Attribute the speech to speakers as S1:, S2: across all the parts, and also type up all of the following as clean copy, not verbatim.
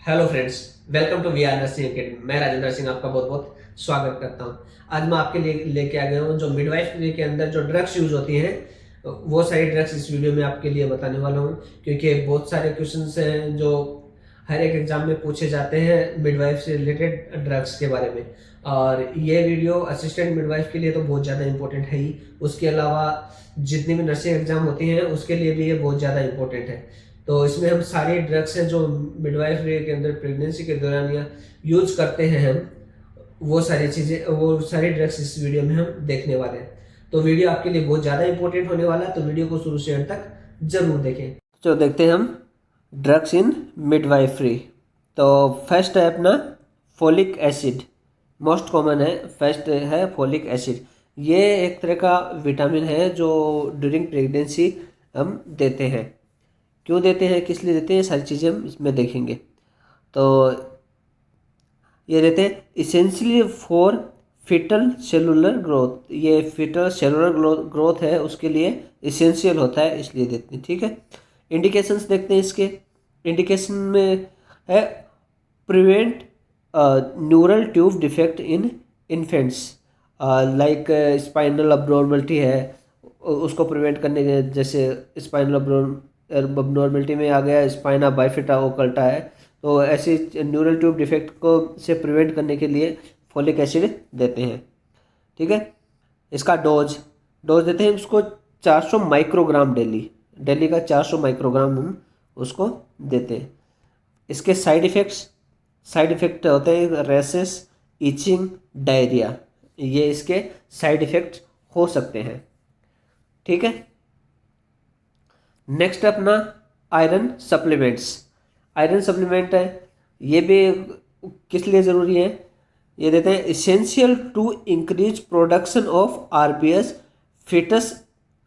S1: Hello friends, welcome to we are nursing academy. मैं राजेंद्र सिंह आपका बहुत बहुत स्वागत करता हूं। आज मैं आपके लिए लेके आ गया हूं जो मिडवाइफरी के अंदर जो ड्रग्स यूज होती हैं, वो सारी ड्रग्स इस वीडियो में आपके लिए बताने वाला हूं, क्योंकि बहुत सारे क्वेश्चंस हैं जो हर एक एग्जाम में पूछे जाते हैं मिडवाइफ से रिलेटेड ड्रग्स के बारे में। और ये वीडियो असिस्टेंट मिडवाइफ के लिए तो बहुत ज़्यादा इंपॉर्टेंट है ही, उसके अलावा जितनी भी नर्सिंग एग्जाम होती हैं उसके लिए भी ये बहुत ज़्यादा इंपॉर्टेंट है। तो इसमें हम सारी ड्रग्स हैं जो मिडवाइफरी के अंदर प्रेगनेंसी के दौरान या यूज करते हैं हम, वो सारी चीज़ें, वो सारी ड्रग्स इस वीडियो में हम देखने वाले हैं। तो वीडियो आपके लिए बहुत ज़्यादा इंपॉर्टेंट होने वाला है, तो वीडियो को शुरू से अंत तक जरूर देखें। तो देखते हैं हम ड्रग्स इन मिडवाइफरी। तो फर्स्ट है अपना फोलिक एसिड, मोस्ट कॉमन है। फर्स्ट है फोलिक एसिड। ये एक तरह का विटामिन है जो ड्यूरिंग प्रेगनेंसी हम देते हैं। क्यों देते हैं, किस लिए देते हैं, सारी चीज़ें हम इसमें देखेंगे। तो ये देते हैं essentially for fetal cellular growth. ये फिटल सेलुलर ग्रोथ है, उसके लिए इसेंशियल होता है, इसलिए देते हैं। ठीक है, इंडिकेशंस देखते हैं इसके। इंडिकेशन में है prevent neural tube defect in infants, like spinal abnormality है, उसको प्रिवेंट करने के, जैसे स्पाइनल अबनॉर्मलिटी में आ गया स्पाइना बाइफिटा ओकल्टा है, तो ऐसी न्यूरल ट्यूब डिफेक्ट को से प्रिवेंट करने के लिए फोलिक एसिड देते हैं। ठीक है, इसका डोज देते हैं उसको 400 माइक्रोग्राम डेली का 400 माइक्रोग्राम हम उसको देते हैं। इसके साइड इफ़ेक्ट होते हैं रैसेस, इचिंग, डायरिया, ये इसके साइड इफ़ेक्ट हो सकते हैं। ठीक है, नेक्स्ट अपना आयरन सप्लीमेंट्स। आयरन सप्लीमेंट है, ये भी किस लिए ज़रूरी है, ये देते हैं essential to increase production of RBS fetus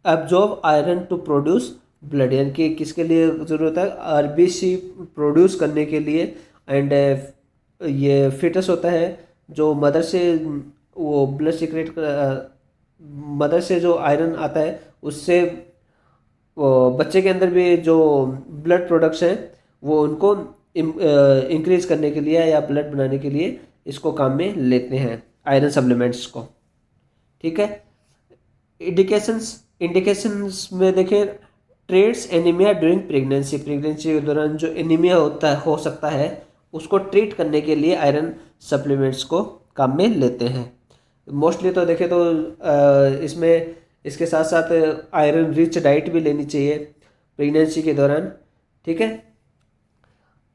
S1: absorb iron to produce blood. यानी कि किसके लिए ज़रूरत है, आरबीसी प्रोड्यूस करने के लिए। एंड ये फिटस होता है जो मदर से वो ब्लड सीक्रेट, मदर से जो आयरन आता है उससे वो बच्चे के अंदर भी जो ब्लड प्रोडक्ट्स हैं वो उनको इंक्रीज करने के लिए या ब्लड बनाने के लिए इसको काम में लेते हैं, आयरन सप्लीमेंट्स को। ठीक है, इंडिकेशंस में देखें ट्रेट्स एनीमिया ड्यूरिंग प्रेगनेंसी के दौरान जो एनीमिया हो सकता है उसको ट्रीट करने के लिए आयरन सप्लीमेंट्स को काम में लेते हैं। मोस्टली तो देखें तो इसमें इसके साथ साथ आयरन रिच डाइट भी लेनी चाहिए प्रेगनेंसी के दौरान। ठीक है,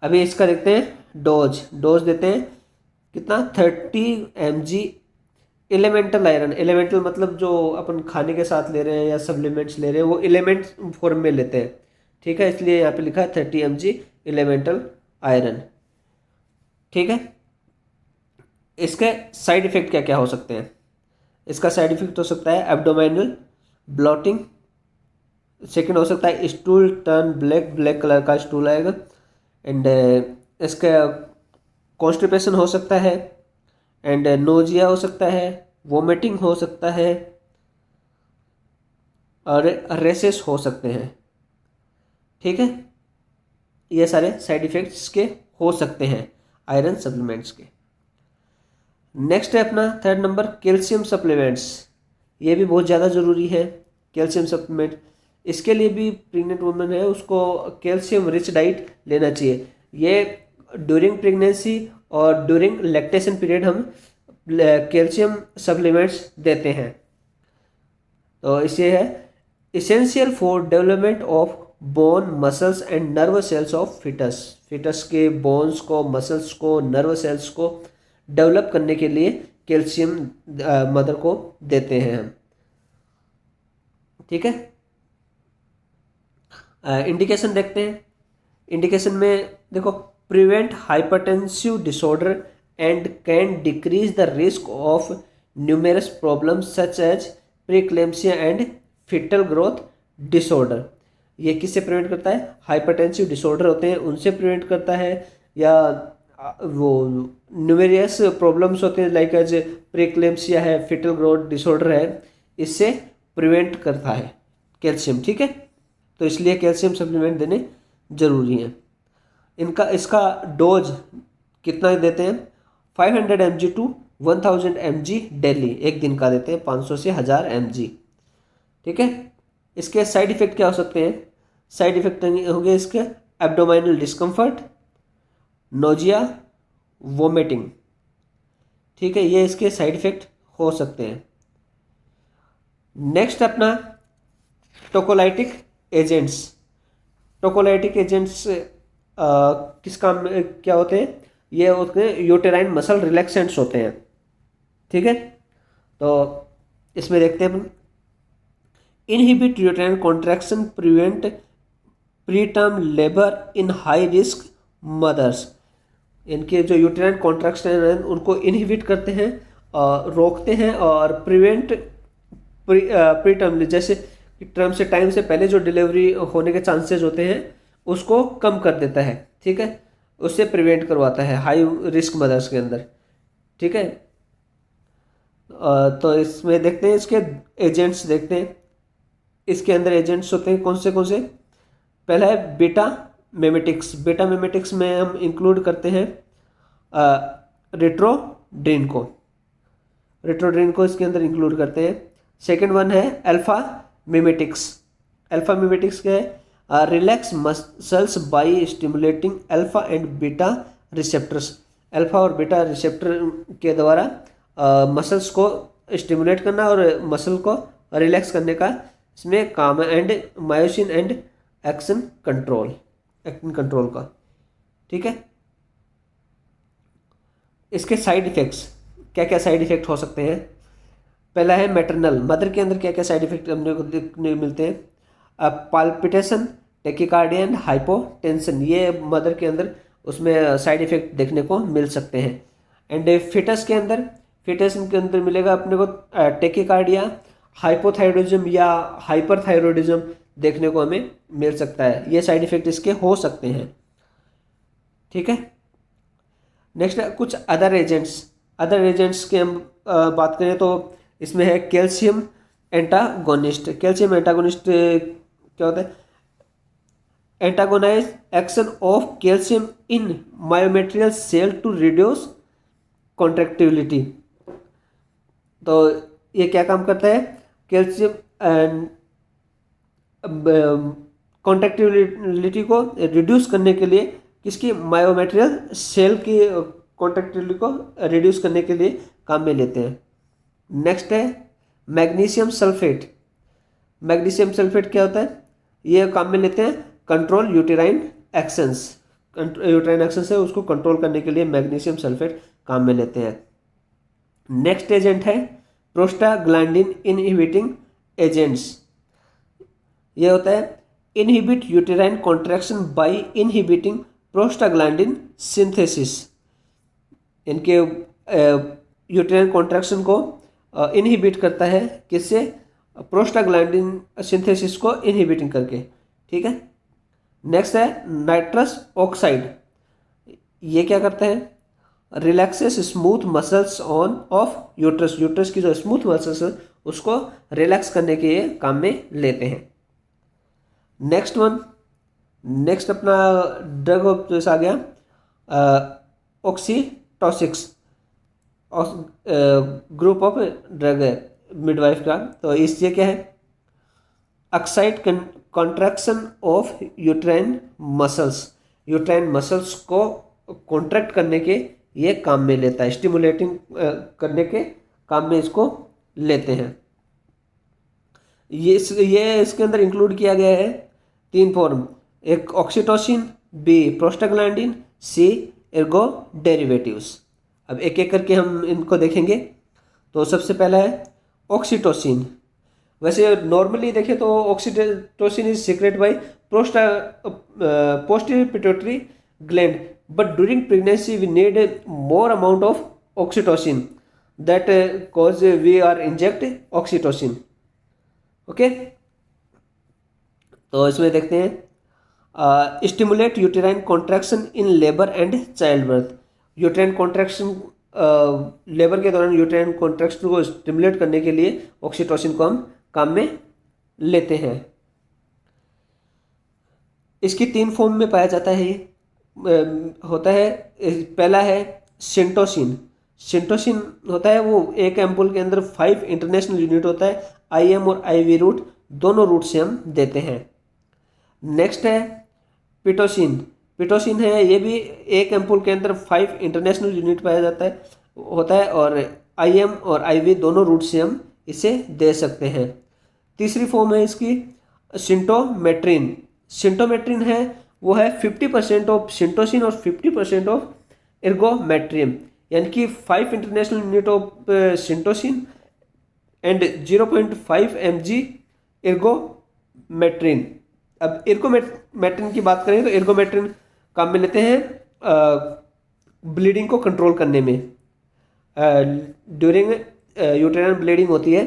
S1: अभी इसका देखते हैं डोज देते हैं कितना, 30 mg एलिमेंटल आयरन। एलिमेंटल मतलब जो अपन खाने के साथ ले रहे हैं या सप्लीमेंट्स ले रहे हैं वो एलिमेंट फॉर्म में लेते हैं। ठीक है, इसलिए यहाँ पे लिखा है 30 mg एलिमेंटल आयरन। ठीक है, इसके साइड इफेक्ट क्या क्या हो सकते हैं। इसका साइड इफेक्ट हो सकता है एब्डोमिनल ब्लॉटिंग। सेकंड हो सकता है स्टूल टर्न ब्लैक कलर का स्टूल आएगा। एंड इसका कॉन्स्टिपेशन हो सकता है, एंड नोजिया हो सकता है, वोमिटिंग हो सकता है, और रेसेस हो सकते हैं। ठीक है, ये सारे साइड इफेक्ट्स के हो सकते हैं आयरन सप्लीमेंट्स के। नेक्स्ट है अपना थर्ड नंबर कैल्शियम सप्लीमेंट्स। ये भी बहुत ज़्यादा ज़रूरी है कैल्शियम सप्लीमेंट। इसके लिए भी प्रेग्नेंट वुमेन है उसको कैल्शियम रिच डाइट लेना चाहिए। ये ड्यूरिंग प्रेगनेंसी और ड्यूरिंग लैक्टेशन पीरियड हम कैल्शियम सप्लीमेंट्स देते हैं। तो इसे है essential for development of bone muscles and nerve cells of fetus के बोन्स को, मसल्स को, नर्व सेल्स को डेवलप करने के लिए कैल्शियम मदर को देते हैं हम। ठीक है, इंडिकेशन देखते हैं। इंडिकेशन में देखो prevent hypertensive disorder and can decrease the risk of numerous problems such as preeclampsia and fetal growth disorder. ये किससे प्रिवेंट करता है, हाइपरटेंसिव डिसऑर्डर होते हैं उनसे प्रिवेंट करता है, या वो न्यूमेरियस प्रॉब्लम्स होते हैं लाइक एज प्रीक्लेम्सिया है, फिटल ग्रोथ डिसऑर्डर है, इससे प्रिवेंट करता है कैल्शियम। ठीक है, तो इसलिए कैल्शियम सप्लीमेंट देने जरूरी है। इसका डोज कितना देते हैं, 500 mg टू 1000 mg डेली, एक दिन का देते हैं 500 से 1000 mg। ठीक है। इसके साइड इफेक्ट क्या हो सकते हैं, साइड इफेक्ट होंगे इसके एब्डोमिनल डिस्कम्फर्ट, नोजिया, वोमिटिंग। ठीक है, ये इसके साइड इफेक्ट हो सकते हैं। नेक्स्ट अपना टोकोलाइटिक एजेंट्स। टोकोलाइटिक एजेंट्स किस काम में क्या होते हैं, ये होते हैं यूटेराइन मसल रिलैक्सेंट्स होते हैं। ठीक है, तो इसमें देखते हैं अपन, inhibit uterine contraction, prevent preterm labour in high risk mothers. इनके जो यूटेराइन कॉन्ट्रैक्शन हैं उनको इनहिबिट करते हैं, रोकते हैं, और प्रिवेंट प्रीटर्म, जैसे टर्म से टाइम से पहले जो डिलीवरी होने के चांसेस होते हैं उसको कम कर देता है। ठीक है, उससे प्रिवेंट करवाता है हाई रिस्क मदर्स के अंदर। ठीक है, तो इसमें देखते हैं इसके एजेंट्स देखते हैं। इसके अंदर एजेंट्स होते हैं कौन से। पहला है बीटा मिमेटिक्स। बीटा मिमेटिक्स में हम इंक्लूड करते हैं रेट्रोड्रिन को इसके अंदर इंक्लूड करते हैं। सेकेंड वन है अल्फा मिमेटिक्स। अल्फा मिमेटिक्स क्या है, relax muscles by stimulating alpha and beta receptors. Alpha और बीटा रिसेप्टर के द्वारा मसल्स को स्टिमुलेट करना और मसल को रिलैक्स करने का इसमें काम है। And myosin and action control का। ठीक है, इसके साइड इफेक्ट्स क्या क्या साइड इफेक्ट हो सकते हैं। पहला है मैटरनल, मदर के अंदर क्या क्या साइड इफेक्ट हमने को देखने मिलते हैं, पाल्पिटेशन, टेकिकार्डिया एंड हाइपोटेंशन, ये मदर के अंदर उसमें साइड इफेक्ट देखने को मिल सकते हैं। एंड फिटस के अंदर मिलेगा अपने को टेकिकार्डिया, हाइपोथायरॉयडिज्म या हाइपरथायरॉयडिज्म देखने को हमें मिल सकता है। ये साइड इफेक्ट इसके हो सकते हैं। ठीक है, नेक्स्ट कुछ अदर एजेंट्स की हम बात करें तो इसमें है कैल्शियम एंटागोनिस्ट। कैल्शियम एंटागोनिस्ट क्या होता है, antagonise action of calcium in myometrial cell to reduce contractibility. तो ये क्या काम करता है, कैल्शियम कॉन्ट्रैक्टिबिलिटी को रिड्यूस करने के लिए, किसकी, मायोमेट्रियल सेल की कॉन्ट्रैक्टिबिलिटी को रिड्यूस करने के लिए काम में लेते हैं। नेक्स्ट है मैग्नीशियम सल्फेट। मैग्नीशियम सल्फेट क्या होता है, ये काम में लेते हैं control uterine actions. Uterine actions है उसको कंट्रोल करने के लिए मैग्नीशियम सल्फेट काम में लेते हैं। नेक्स्ट एजेंट है प्रोस्टाग्लैंडिन इनहिबिटिंग एजेंट्स। ये होता है inhibit uterine contraction by inhibiting prostaglandin synthesis. इनके यूटेराइन कॉन्ट्रैक्शन को इनहिबिट करता है, किससे, प्रोस्टाग्लैंडिन सिंथेसिस को इनहिबिटिंग करके। ठीक है, नेक्स्ट है नाइट्रस ऑक्साइड। ये क्या करता है, relaxes smooth muscles on off uterus की जो स्मूथ मसल्स है उसको रिलैक्स करने के लिए काम में लेते हैं। नेक्स्ट अपना ड्रग ऑफ चॉइस आ गया ऑक्सीटोसिक्स, ग्रुप ऑफ ड्रग है मिडवाइफ का। तो इससे क्या है, excite contraction of uterine muscles को कॉन्ट्रैक्ट करने के ये काम में लेता है, स्टिमुलेटिंग करने के काम में इसको लेते हैं। ये इसके अंदर इंक्लूड किया गया है 3 फॉर्म, एक ऑक्सीटोसिन, बी प्रोस्टाग्लैंडिन, सी एर्गो डेरिवेटिव्स। अब एक एक करके हम इनको देखेंगे। तो सबसे पहला है ऑक्सीटोसिन। वैसे नॉर्मली देखें तो oxytocin is secrete by posterior pituitary gland, but during pregnancy we need more amount of oxytocin, that cause we are inject oxytocin. Okay, तो इसमें देखते हैं stimulate uterine contraction in labour and childbirth. Uterine contraction labour के दौरान uterine contraction को stimulate करने के लिए ऑक्सीटोसिन को हम काम में लेते हैं। इसकी 3 फॉर्म में पाया जाता है ये। होता है, पहला है सिंटोसिन। सिंटोसिन होता है वो एक एम्पूल के अंदर 5 इंटरनेशनल यूनिट होता है। IM और IV रूट दोनों रूट से हम देते हैं। नेक्स्ट है पिटोसिन। पिटोसिन है, ये भी एक एम्पूल के अंदर 5 इंटरनेशनल यूनिट पाया जाता है होता है, और IM और IV दोनों रूट से हम इसे दे सकते हैं। तीसरी फॉर्म है इसकी सिंटोमेट्रिन। सिंटोमेट्रिन है वो है 50% ऑफ सिंटोसिन और 50% ऑफ एर्गोमेट्रियम, यानी कि 5 international unit of syntocinon and 0.5 mg ergometrine. अब एर्गोमेट्रिन की बात करें तो एर्गोमेट्रिन काम में लेते हैं ब्लीडिंग को कंट्रोल करने में। ड्यूरिंग यूटेराइन ब्लीडिंग होती है,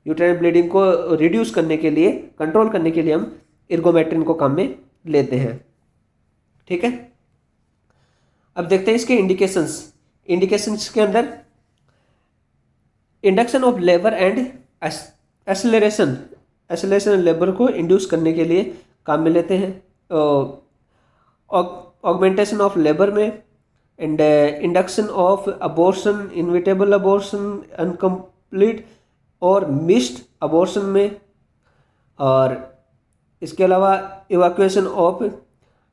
S1: यूटेराइन ब्लीडिंग को रिड्यूस करने के लिए, कंट्रोल करने के लिए हम एर्गोमेट्रिन को काम में लेते हैं। ठीक है, अब देखते हैं इसके इंडिकेशंस। इंडिकेशंस के अंदर induction of labour and acceleration, acceleration labour को इंड्यूस करने के लिए काम में लेते हैं। ऑगमेंटेशन ऑफ लेबर में, and induction of abortion, inevitable abortion, incomplete और मिस्ड अबॉर्शन में, और इसके अलावा evacuation of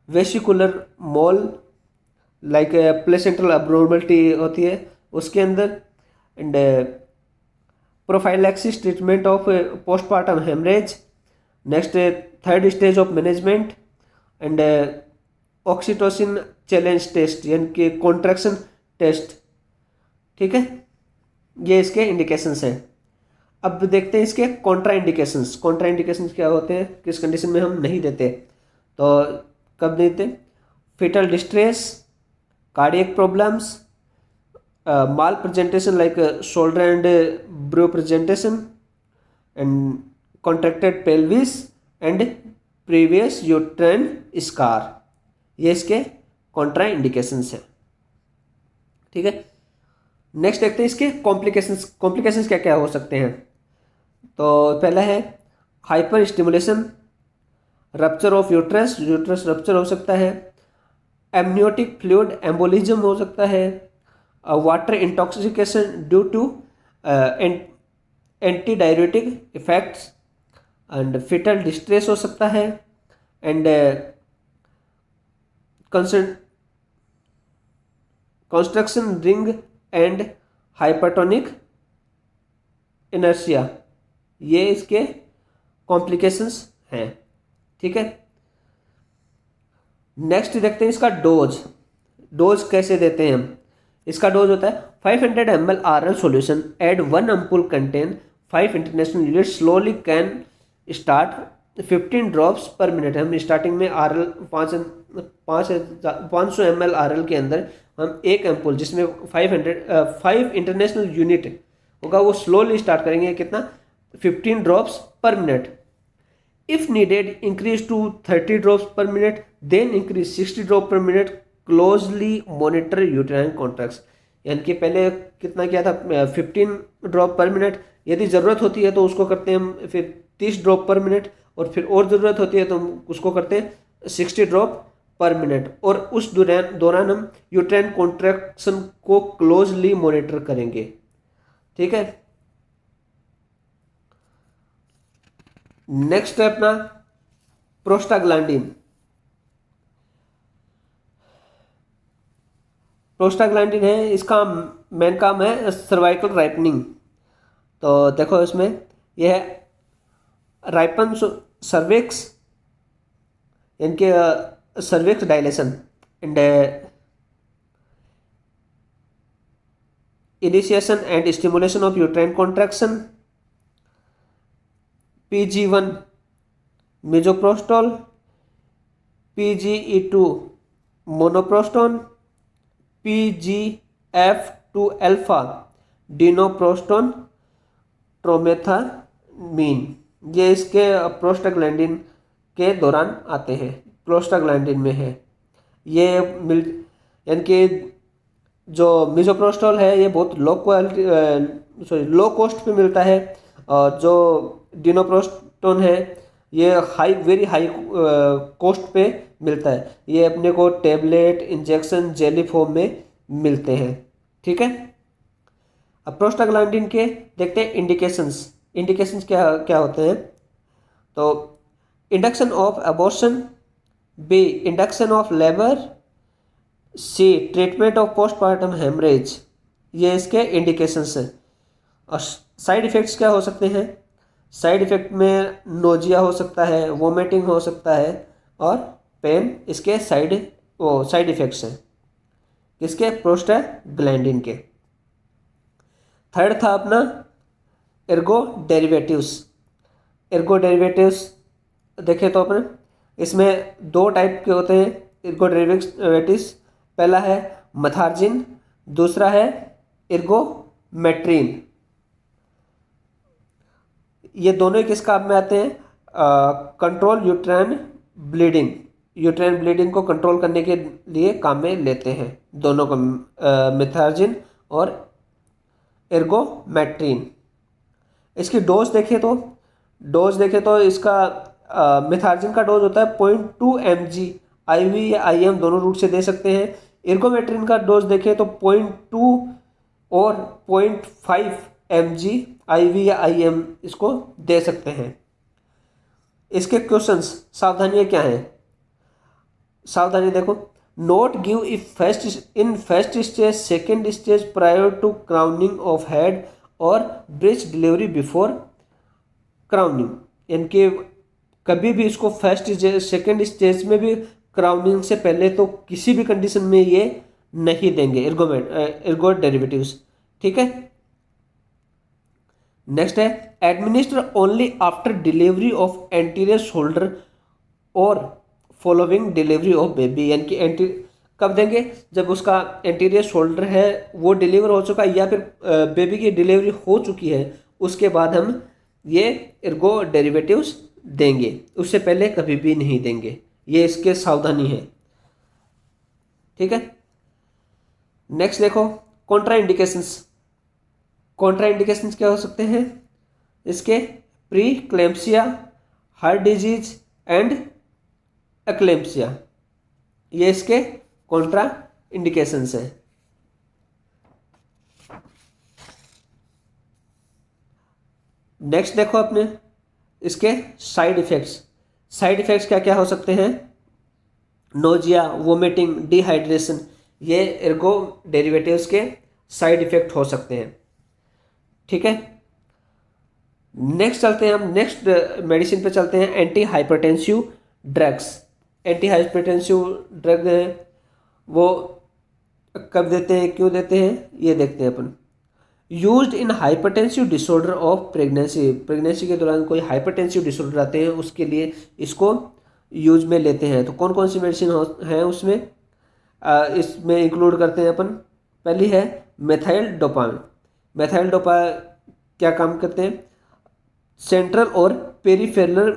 S1: vesicular mole like placental abnormality होती है उसके अंदर, and prophylaxis treatment of postpartum haemorrhage. Next third stage of management and oxytocin challenge test, यानी कि कॉन्ट्रैक्शन टेस्ट। ठीक है, ये इसके इंडिकेशंस हैं। अब देखते हैं इसके कॉन्ट्रा इंडिकेशंस। कॉन्ट्रा इंडिकेशंस क्या होते हैं, किस कंडीशन में हम नहीं देते, तो कब देते? fetal distress, cardiac problems, mal presentation like shoulder and brow presentation, and contracted pelvis and previous uterine scar, ये इसके कॉन्ट्रा इंडिकेशंस है। ठीक है, नेक्स्ट देखते हैं इसके कॉम्प्लिकेशंस। कॉम्प्लिकेशंस क्या क्या हो सकते हैं, तो पहला है hyper stimulation, rupture of uterus, uterus rupture हो सकता है, एमनियोटिक फ्लूइड एम्बोलिज्म हो सकता है, water intoxication due to anti diuretic effects, and fetal distress हो सकता है, and construction ring and hypertonic inertia, ये इसके कॉम्प्लिकेशंस हैं। ठीक है, नेक्स्ट देखते हैं इसका डोज। डोज कैसे देते हैं हम, इसका डोज होता है 500 ml RL solution, add 1 ampoule contain 5 international units, slowly can start 15 drops per minute। हम स्टार्टिंग में RL 500 ml RL के अंदर हम एक एम्पूल जिसमें 5 इंटरनेशनल यूनिट होगा वो स्लोली स्टार्ट करेंगे, कितना? 15 drops per minute. If needed increase to 30 drops per minute, then increase 60 drop per minute, closely monitor uterine contracts. यानी कि पहले कितना किया था, 15 ड्रॉप पर मिनट, यदि ज़रूरत होती है तो उसको करते हैं हम फिर 30 ड्रॉप पर मिनट, और फिर और ज़रूरत होती है तो हम उसको करते हैं 60 ड्रॉप पर मिनट, और उस दौरान हम यूटेराइन कॉन्ट्रैक्शन को क्लोजली मॉनिटर करेंगे। ठीक है, नेक्स्ट है अपना प्रोस्टाग्लैंडिन। प्रोस्टाग्लैंडिन है, इसका मेन काम है सर्वाइकल राइपनिंग। तो देखो इसमें यह है राइपन सर्विक्स, यानी कि cervix dilation, and initiation and stimulation of uterine contraction, PG1 misoprostol, PGE2 मोनोप्रोस्टोन, PGF2 अल्फा डिनोप्रोस्टोन ट्रोमेथामीन, ये इसके प्रोस्टाग्लैंडिन के दौरान आते हैं, प्रोस्टाग्लैंडिन में है ये यानी कि जो मिजोप्रोस्टोल है ये बहुत लो कॉस्ट पे मिलता है, और जो डिनोप्रोस्टोन है ये वेरी हाई कॉस्ट पे मिलता है। ये अपने को टेबलेट, इंजेक्शन, जेली फॉर्म में मिलते हैं। ठीक है। अब प्रोस्टाग्लैंडिन के देखते हैं इंडिकेशंस। इंडिकेशंस क्या क्या होते हैं? तो induction of abortion, B induction of labour, C treatment of postmortem haemorrhage. ये इसके इंडिकेशंस हैं। और साइड इफ़ेक्ट्स क्या हो सकते हैं? साइड इफ़ेक्ट में नोजिया हो सकता है, वोमिटिंग हो सकता है और पेन इसके साइड इफ़ेक्ट्स हैं। किसके? प्रोस्टाग्लैंडिन के। थर्ड था अपना एर्गो डेरिवेटिव्स। एर्गो डेरिवेटिव्स देखें तो अपने इसमें दो टाइप के होते हैं एर्गो डेरिवेटिव्स। पहला है मथार्जिन, दूसरा है एर्गोमेट्रिन। ये दोनों ही किस काम में आते हैं? Control uterine bleeding. Uterine bleeding को कंट्रोल करने के लिए काम में लेते हैं दोनों को, मिथार्जिन और एर्गोमेट्रिन। इसकी डोज देखें तो इसका मिथार्जिन का डोज होता है 0.2 mg, IV या IM दोनों रूट से दे सकते हैं। एर्गोमेट्रिन का डोज देखें तो 0.2 और 0.5 mg IV या IM इसको दे सकते हैं। इसके क्वेश्चंस, सावधानियां क्या हैं? सावधानी देखो, note give in first stage, second stage, prior to crowning of head और ब्रेस्ट डिलीवरी बिफोर क्राउनिंग। यानी कि कभी भी इसको फर्स्ट स्टेज, सेकेंड स्टेज में भी क्राउनिंग से पहले तो किसी भी कंडीशन में ये नहीं देंगे एर्गो डेरिवेटिव्स। ठीक है। नेक्स्ट है administer only after delivery of anterior shoulder और फॉलोइंग डिलीवरी ऑफ बेबी। यानी कि कब देंगे? जब उसका एंटीरियर शोल्डर है वो डिलीवर हो चुका है या फिर बेबी की डिलीवरी हो चुकी है, उसके बाद हम ये एर्गो डेरिवेटिव्स देंगे। उससे पहले कभी भी नहीं देंगे। ये इसके सावधानी है। ठीक है। नेक्स्ट देखो कॉन्ट्रा इंडिकेशंस। कॉन्ट्रा इंडिकेशंस क्या हो सकते हैं इसके? Preeclampsia, heart disease and eclampsia. ये इसके कॉन्ट्रा इंडिकेशंस हैं। नेक्स्ट देखो अपने इसके साइड इफेक्ट्स। साइड इफेक्ट्स क्या क्या हो सकते हैं? Nausea, vomiting, dehydration. ये एर्गो डेरिवेटिव्स के साइड इफेक्ट हो सकते हैं। ठीक है। नेक्स्ट चलते हैं हम नेक्स्ट मेडिसिन पे चलते हैं, anti hypertensive drugs. Anti hypertensive drug है वो कब देते हैं, क्यों देते हैं, ये देखते हैं अपन। Used in hypertensive disorder of pregnancy. Pregnancy के दौरान कोई हाइपरटेंसिव डिसऑर्डर आते हैं उसके लिए इसको यूज में लेते हैं। तो कौन कौन सी मेडिसिन हैं उसमें? इसमें इंक्लूड करते हैं अपन। पहली है मेथाइल डोपामिन। मेथाइल डोपा क्या काम करते हैं? सेंट्रल और पेरिफेरल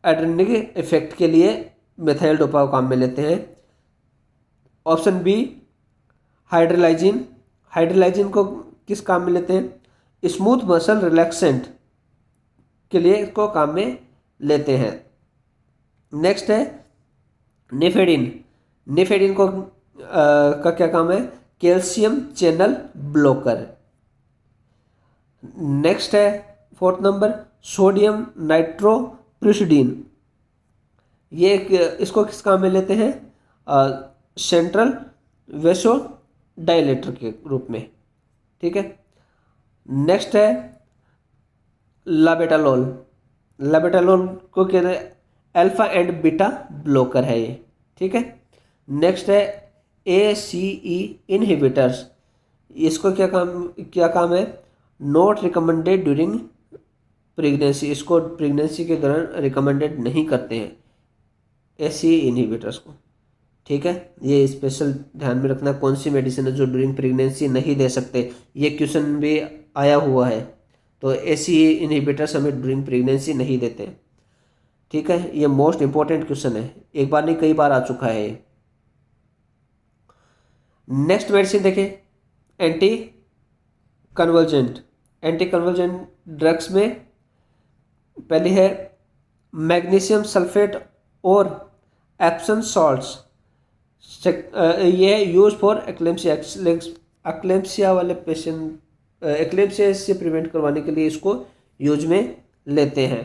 S1: एड्रेनर्जिक इफेक्ट के लिए मेथाइल डोपा को काम में लेते हैं। Option B हाइड्रोलाइजिन। हाइड्रोलाइजिन को किस काम में लेते हैं? स्मूथ मसल रिलैक्सेंट के लिए इसको काम में लेते हैं। नेक्स्ट है निफेडिन। निफेडिन को का क्या काम है? Calcium channel blocker. नेक्स्ट है फोर्थ नंबर सोडियम नाइट्रोप्रिसिडीन। ये इसको किस काम में लेते हैं? सेंट्रल वेसो डायलेटर के रूप में। ठीक है। नेक्स्ट है लाबेटालोल। लाबेटालोल को कहते हैं अल्फा एंड बीटा ब्लॉकर है ये। ठीक है। नेक्स्ट है ACE इनहिबिटर्स। इसको क्या काम है? Not recommended during pregnancy. इसको प्रेगनेंसी के दौरान रिकमेंडेड नहीं करते हैं ACE इनहिबिटर्स को। ठीक है। ये स्पेशल ध्यान में रखना कौन सी मेडिसिन है जो ड्यूरिंग प्रेगनेंसी नहीं दे सकते। ये क्वेश्चन भी आया हुआ है। तो ACE इनहिबिटर्स हमें ड्यूरिंग प्रेगनेंसी नहीं देते। ठीक है। ये मोस्ट इंपॉर्टेंट क्वेश्चन है, एक बार नहीं कई बार आ चुका है ये। नेक्स्ट मेडिसिन देखें anti convergent. Anti convergent drugs में पहली है मैग्नीशियम सल्फेट और एप्सम सॉल्ट्स, ये है यूज फॉर एक्लेम्सिया, एक्लेम्सिया वाले पेशेंट, एक्लेम्सिया से प्रिवेंट करवाने के लिए इसको यूज में लेते हैं।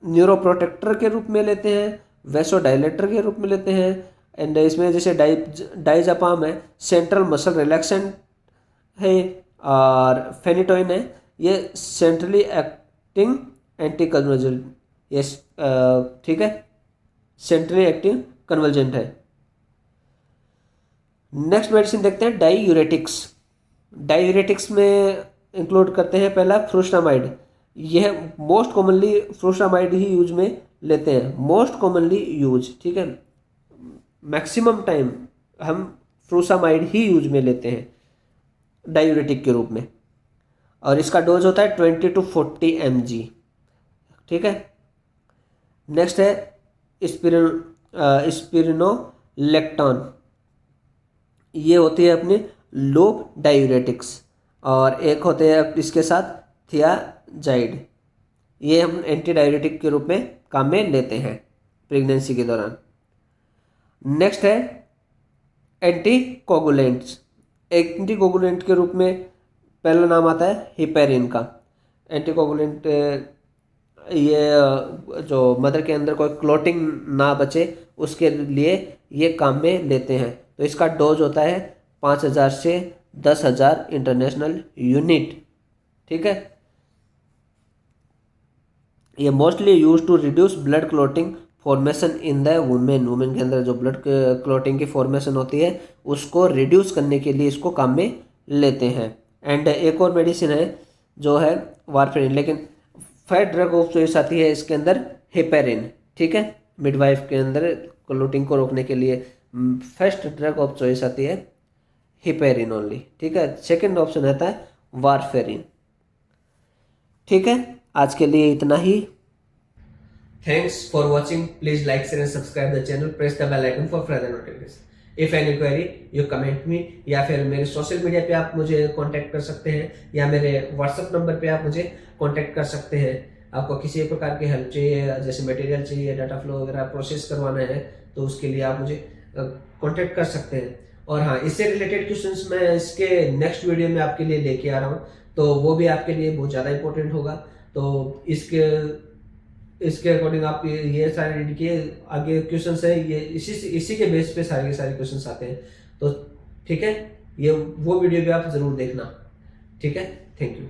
S1: न्यूरोप्रोटेक्टर के रूप में लेते हैं, वेसोडाइलेटर के रूप में लेते हैं। एंड इसमें जैसे डाइजापाम है, सेंट्रल मसल रिलैक्सेंट है, और फेनिटोइन है, ये सेंट्रली एक्टिंग एंटी कन्वर्जेंट, ये ठीक है, सेंट्रली एक्टिंग कन्वर्जेंट है। नेक्स्ट मेडिसिन देखते हैं डाईयूरेटिक्स। डाईयूरेटिक्स में इंक्लूड करते हैं पहला फ्रूस्टामाइड, यह मोस्ट कॉमनली फ्रूस्टामाइड ही यूज में लेते हैं, मोस्ट कॉमनली यूज, ठीक है, मैक्सिमम टाइम हम फ्रूस्टामाइड ही यूज में लेते हैं डायूरेटिक के रूप में, और इसका डोज होता है 20 to 40 mg, ठीक है। नेक्स्ट है स्पिरिनोलेक्टोन, ये होती है अपने लोब डायूरेटिक्स, और एक होते हैं इसके साथ थियाजाइड, ये हम एंटी डायूरेटिक के रूप में काम में लेते हैं प्रेगनेंसी के दौरान। नेक्स्ट है एंटीकोगुलेंट्स, एंटीकोगुलेंट के रूप में पहला नाम आता है हिपेरिन का। एंटीकोगुलेंट ये जो मदर के अंदर कोई क्लॉटिंग ना बचे उसके लिए ये काम में लेते हैं। तो इसका डोज होता है 5000 से 10,000 इंटरनेशनल यूनिट, ठीक है। ये mostly use to reduce blood clotting formation in the women, women के अंदर जो ब्लड क्लॉटिंग की फॉर्मेशन होती है उसको रिड्यूस करने के लिए इसको काम में लेते हैं। एंड एक और मेडिसिन है जो है वारफेरिन, लेकिन फर्स्ट ड्रग ऑफ चॉइस आती है इसके अंदर हेपेरिन, ठीक है। मिडवाइफ के अंदर क्लॉटिंग को रोकने के लिए फर्स्ट ड्रग ऑफ चॉइस आती है हेपेरिन ओनली, ठीक है। सेकेंड ऑप्शन आता है वारफेरिन, ठीक है। आज के लिए इतना ही। Thanks for watching. Please like, share and subscribe the channel. Press the bell icon for further notifications. If any query, you comment me, या फिर मेरे सोशल मीडिया पे आप मुझे कांटेक्ट कर सकते हैं, या मेरे व्हाट्सएप नंबर पे आप मुझे कांटेक्ट कर सकते हैं। आपको किसी प्रकार की हेल्प चाहिए, जैसे मटेरियल चाहिए, डाटा फ्लो वगैरह प्रोसेस करवाना है, तो उसके लिए आप मुझे कांटेक्ट कर सकते हैं। और हाँ, इससे रिलेटेड क्वेश्चंस मैं इसके नेक्स्ट वीडियो में आपके लिए लेके आ रहा हूँ, तो वो भी आपके लिए बहुत ज़्यादा इंपॉर्टेंट होगा। तो इसके अकॉर्डिंग आप ये सारे रीड किए, आगे क्वेश्चंस है ये इसी के बेस पे सारे के सारे क्वेश्चंस आते हैं। तो ठीक है, ये वो वीडियो भी आप जरूर देखना, ठीक है। Thank you.